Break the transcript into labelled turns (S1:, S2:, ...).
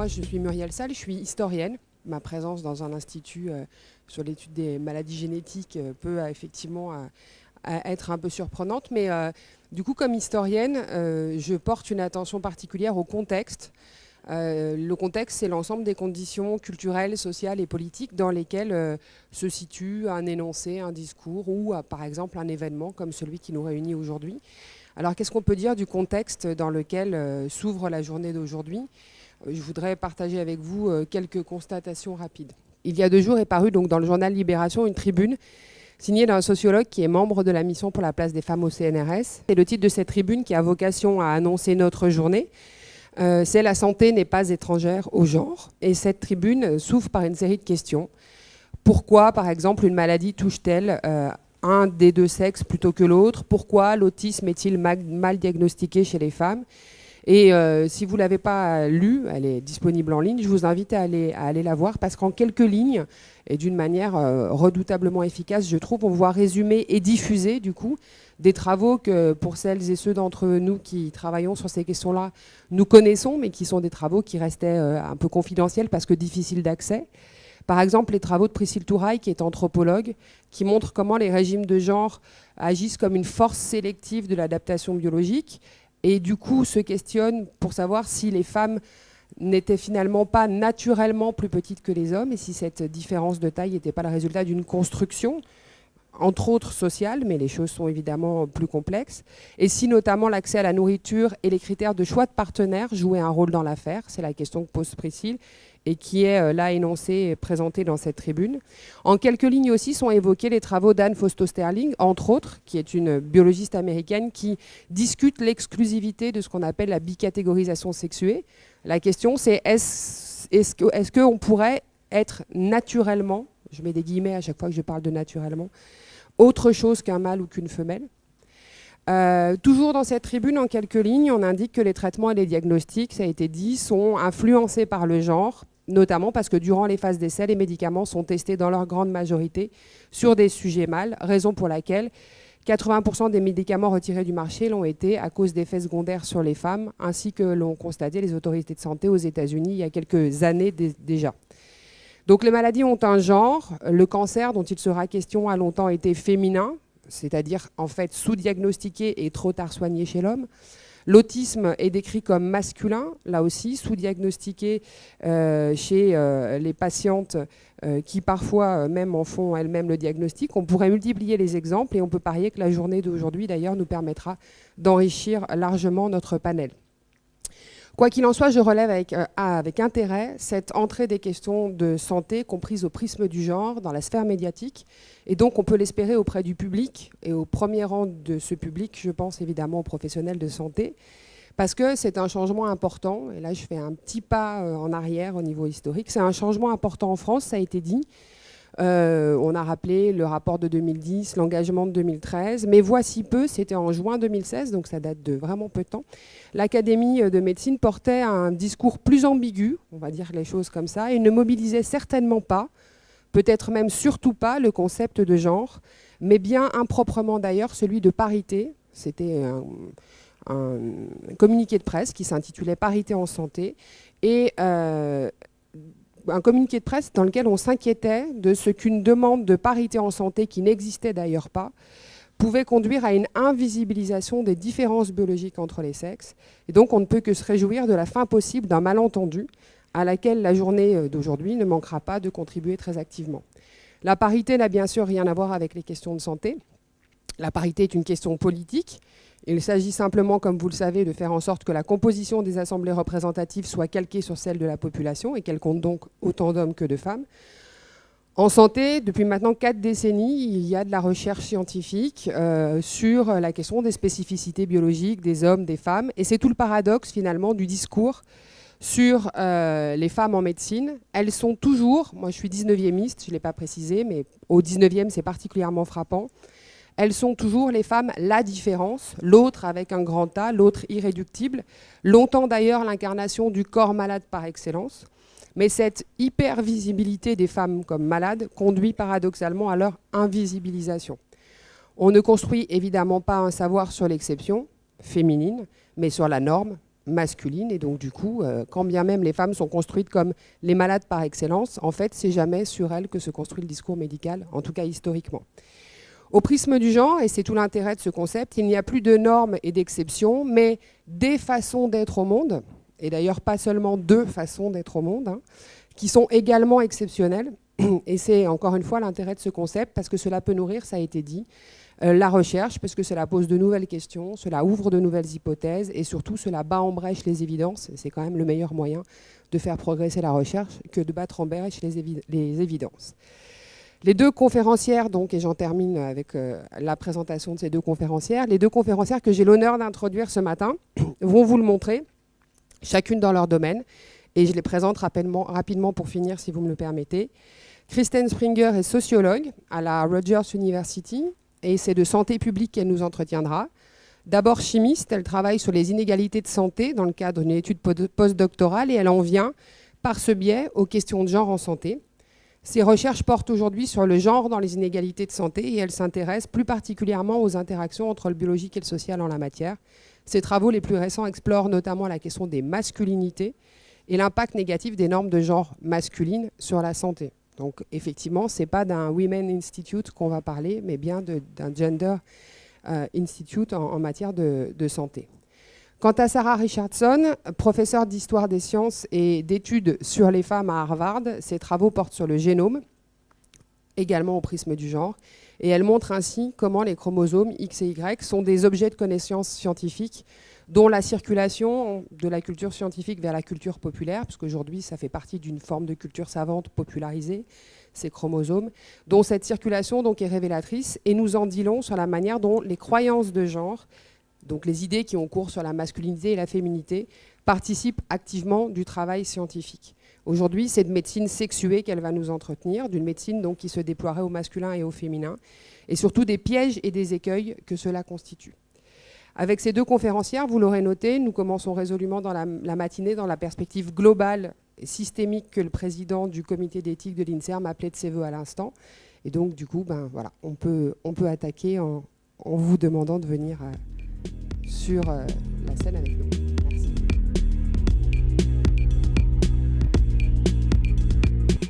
S1: moi, je suis Muriel Salles, je suis historienne. Ma présence dans un institut sur l'étude des maladies génétiques peut effectivement être un peu surprenante. Mais du coup, comme historienne, je porte une attention particulière au contexte. Le contexte, c'est l'ensemble des conditions culturelles, sociales et politiques dans lesquelles se situe un énoncé, un discours ou, par exemple, un événement comme celui qui nous réunit aujourd'hui. Alors, qu'est-ce qu'on peut dire du contexte dans lequel s'ouvre la journée d'aujourd'hui ? Je voudrais partager avec vous quelques constatations rapides. Il y a 2 jours est parue donc dans le journal Libération une tribune signée d'un sociologue qui est membre de la mission pour la place des femmes au CNRS. Et le titre de cette tribune qui a vocation à annoncer notre journée, c'est « La santé n'est pas étrangère au genre ». Et cette tribune s'ouvre par une série de questions. Pourquoi, par exemple, une maladie touche-t-elle un des 2 sexes plutôt que l'autre ? Pourquoi l'autisme est-il mal diagnostiqué chez les femmes ? Et si vous ne l'avez pas lue, elle est disponible en ligne, je vous invite à aller la voir parce qu'en quelques lignes, et d'une manière redoutablement efficace, je trouve, on voit résumer et diffuser du coup des travaux que pour celles et ceux d'entre nous qui travaillons sur ces questions-là, nous connaissons, mais qui sont des travaux qui restaient un peu confidentiels parce que difficiles d'accès. Par exemple, les travaux de Priscille Touraille, qui est anthropologue, qui montrent comment les régimes de genre agissent comme une force sélective de l'adaptation biologique, et du coup se questionnent pour savoir si les femmes n'étaient finalement pas naturellement plus petites que les hommes, et si cette différence de taille n'était pas le résultat d'une construction, entre autres sociale, mais les choses sont évidemment plus complexes, et si notamment l'accès à la nourriture et les critères de choix de partenaires jouaient un rôle dans l'affaire. C'est la question que pose Priscille, et qui est là énoncée et présentée dans cette tribune. En quelques lignes aussi sont évoqués les travaux d'Anne Fausto-Sterling, entre autres, qui est une biologiste américaine qui discute l'exclusivité de ce qu'on appelle la bicatégorisation sexuée. La question c'est est-ce qu'on pourrait être naturellement, je mets des guillemets à chaque fois que je parle de naturellement, autre chose qu'un mâle ou qu'une femelle ? Toujours dans cette tribune, en quelques lignes, on indique que les traitements et les diagnostics, ça a été dit, sont influencés par le genre, notamment parce que durant les phases d'essai, les médicaments sont testés dans leur grande majorité sur des sujets mâles, raison pour laquelle 80% des médicaments retirés du marché l'ont été à cause d'effets secondaires sur les femmes, ainsi que l'ont constaté les autorités de santé aux États-Unis il y a quelques années déjà. Donc les maladies ont un genre. Le cancer, dont il sera question, a longtemps été féminin, c'est-à-dire en fait sous-diagnostiqué et trop tard soigné chez l'homme. L'autisme est décrit comme masculin, là aussi, sous-diagnostiqué chez les patientes qui parfois même en font elles-mêmes le diagnostic. On pourrait multiplier les exemples et on peut parier que la journée d'aujourd'hui d'ailleurs nous permettra d'enrichir largement notre panel. Quoi qu'il en soit, je relève avec intérêt cette entrée des questions de santé comprises au prisme du genre dans la sphère médiatique. Et donc, on peut l'espérer auprès du public. Et au premier rang de ce public, je pense évidemment aux professionnels de santé, parce que c'est un changement important. Et là, je fais un petit pas en arrière au niveau historique. C'est un changement important en France, ça a été dit. On a rappelé le rapport de 2010, l'engagement de 2013, mais voici peu, c'était en juin 2016, donc ça date de vraiment peu de temps. L'Académie de médecine portait un discours plus ambigu, on va dire les choses comme ça, et ne mobilisait certainement pas, peut-être même surtout pas, le concept de genre, mais bien improprement d'ailleurs celui de parité. C'était un communiqué de presse qui s'intitulait « Parité en santé », et un communiqué de presse dans lequel on s'inquiétait de ce qu'une demande de parité en santé, qui n'existait d'ailleurs pas, pouvait conduire à une invisibilisation des différences biologiques entre les sexes. Et donc on ne peut que se réjouir de la fin possible d'un malentendu à laquelle la journée d'aujourd'hui ne manquera pas de contribuer très activement. La parité n'a bien sûr rien à voir avec les questions de santé. La parité est une question politique. Il s'agit simplement, comme vous le savez, de faire en sorte que la composition des assemblées représentatives soit calquée sur celle de la population et qu'elle compte donc autant d'hommes que de femmes. En santé, depuis maintenant 4 décennies, il y a de la recherche scientifique sur la question des spécificités biologiques des hommes, des femmes. Et c'est tout le paradoxe finalement du discours sur les femmes en médecine. Elles sont toujours, moi je suis 19e-iste, je ne l'ai pas précisé, mais au 19e c'est particulièrement frappant. Elles sont toujours, les femmes, la différence, l'autre avec un grand A, l'autre irréductible. Longtemps d'ailleurs l'incarnation du corps malade par excellence. Mais cette hypervisibilité des femmes comme malades conduit paradoxalement à leur invisibilisation. On ne construit évidemment pas un savoir sur l'exception féminine, mais sur la norme, masculines. Et donc, du coup, quand bien même les femmes sont construites comme les malades par excellence, en fait, c'est jamais sur elles que se construit le discours médical, en tout cas historiquement. Au prisme du genre, et c'est tout l'intérêt de ce concept, il n'y a plus de normes et d'exceptions, mais des façons d'être au monde, et d'ailleurs pas seulement deux façons d'être au monde, qui sont également exceptionnelles. Et c'est encore une fois l'intérêt de ce concept, parce que cela peut nourrir, ça a été dit, la recherche, parce que cela pose de nouvelles questions, cela ouvre de nouvelles hypothèses, et surtout cela bat en brèche les évidences. C'est quand même le meilleur moyen de faire progresser la recherche que de battre en brèche les évidences. Les deux conférencières, donc, et j'en termine avec la présentation de ces deux conférencières, les deux conférencières que j'ai l'honneur d'introduire ce matin vont vous le montrer, chacune dans leur domaine, et je les présente rapidement pour finir, si vous me le permettez. Kristen Springer est sociologue à la Rogers University, et c'est de santé publique qu'elle nous entretiendra. D'abord chimiste, elle travaille sur les inégalités de santé dans le cadre d'une étude postdoctorale, et elle en vient, par ce biais, aux questions de genre en santé. Ses recherches portent aujourd'hui sur le genre dans les inégalités de santé et elle s'intéresse plus particulièrement aux interactions entre le biologique et le social en la matière. Ses travaux les plus récents explorent notamment la question des masculinités et l'impact négatif des normes de genre masculines sur la santé. Donc effectivement, ce n'est pas d'un Women Institute qu'on va parler, mais bien d'un Gender Institute en matière de santé. Quant à Sarah Richardson, professeure d'histoire des sciences et d'études sur les femmes à Harvard, ses travaux portent sur le génome, également au prisme du genre, et elle montre ainsi comment les chromosomes X et Y sont des objets de connaissance scientifique dont la circulation de la culture scientifique vers la culture populaire, parce qu'aujourd'hui ça fait partie d'une forme de culture savante popularisée, ces chromosomes, dont cette circulation donc est révélatrice et nous en dit long sur la manière dont les croyances de genre, donc les idées qui ont cours sur la masculinité et la féminité, participent activement du travail scientifique. Aujourd'hui, c'est de médecine sexuée qu'elle va nous entretenir, d'une médecine donc qui se déploierait au masculin et au féminin, et surtout des pièges et des écueils que cela constitue. Avec ces deux conférencières, vous l'aurez noté, nous commençons résolument dans la matinée dans la perspective globale et systémique que le président du comité d'éthique de l'INSERM appelait de ses voeux à l'instant. Et donc, du coup, voilà, on peut attaquer en vous demandant de venir sur la scène avec nous.